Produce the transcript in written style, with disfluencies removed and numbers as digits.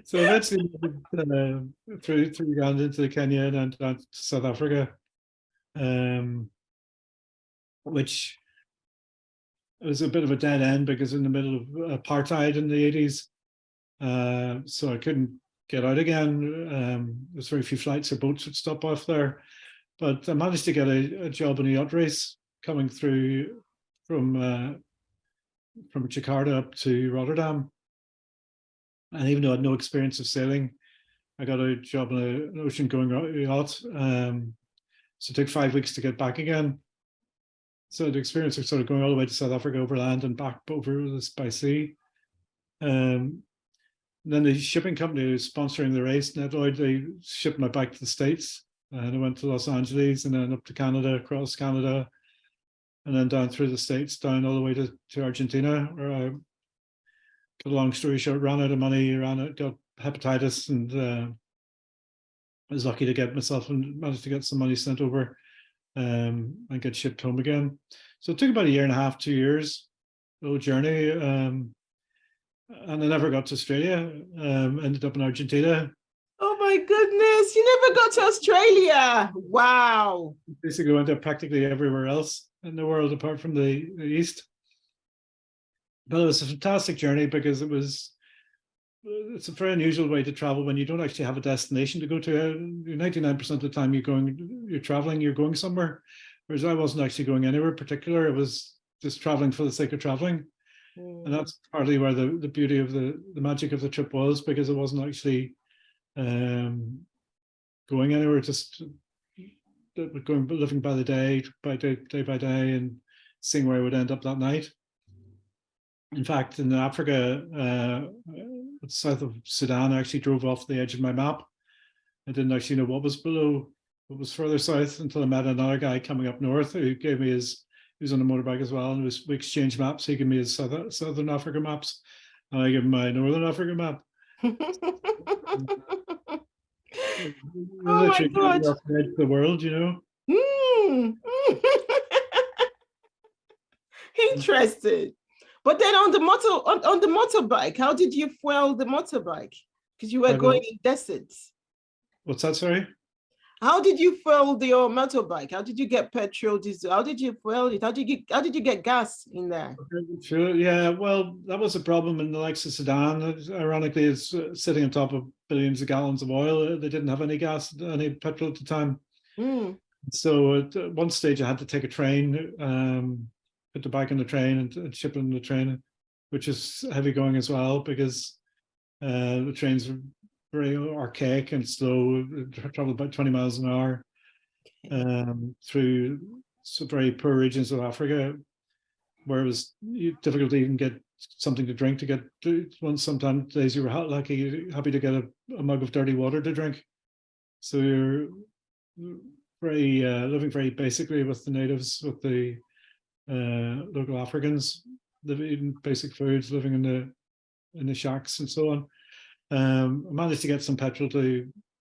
So eventually, through Uganda into Kenya and then down to South Africa, um, which was a bit of a dead end because in the middle of apartheid in the 80s, so I couldn't get out again. There's very few flights or boats would stop off there, but I managed to get a job in a yacht race coming through from Jakarta up to Rotterdam. And even though I had no experience of sailing, I got a job on an ocean-going yacht. So it took 5 weeks to get back again. So the experience of sort of going all the way to South Africa over land and back over this by sea. Then the shipping company who was sponsoring the race, Netroid, they shipped my bike to the States. And I went to Los Angeles and then up to Canada, across Canada, and then down through the States, down all the way to Argentina, where I, got a long story short, ran out of money, got hepatitis, and I was lucky to get myself and managed to get some money sent over and get shipped home again. So it took about a year and a half, 2 years, little journey. And I never got to Australia, ended up in Argentina. Oh my goodness, you never got to Australia. Wow. Basically went up practically everywhere else in the world apart from the East. But it was a fantastic journey because it's a very unusual way to travel when you don't actually have a destination to go to. 99% of the time you're traveling, you're going somewhere. Whereas I wasn't actually going anywhere particular. It was just traveling for the sake of traveling. And that's partly where the beauty of the magic of the trip was, because it wasn't actually going anywhere, just living by the day by day and seeing where I would end up that night. In fact, in Africa, south of Sudan, I actually drove off the edge of my map. I didn't actually know what was below, what was further south, until I met another guy coming up north who gave me his, he was on a motorbike as well, and we exchanged maps. He gave me his Southern Africa maps, and I gave him my Northern Africa map. Oh my God. The world, you know. Interesting. But then on the motorbike, how did you fuel the motorbike? Because you were going in deserts. What's that, sorry? How did you fuel your motorbike? How did you get petrol, diesel? How did you fuel it? How did you get gas in there? Sure. Yeah, well, that was a problem in the likes of Sudan. Ironically, it's sitting on top of billions of gallons of oil. They didn't have any gas, any petrol at the time. So at one stage, I had to take a train, put the bike on the train and ship it on the train, which is heavy going as well, because the trains were very archaic and slow. It traveled about 20 miles an hour through some very poor regions of Africa, where it was difficult to even get something to drink. Sometimes days you were happy to get a mug of dirty water to drink. So you're very living very basically with the natives, with the local Africans, eating basic foods, living in the shacks and so on. I managed to get some petrol to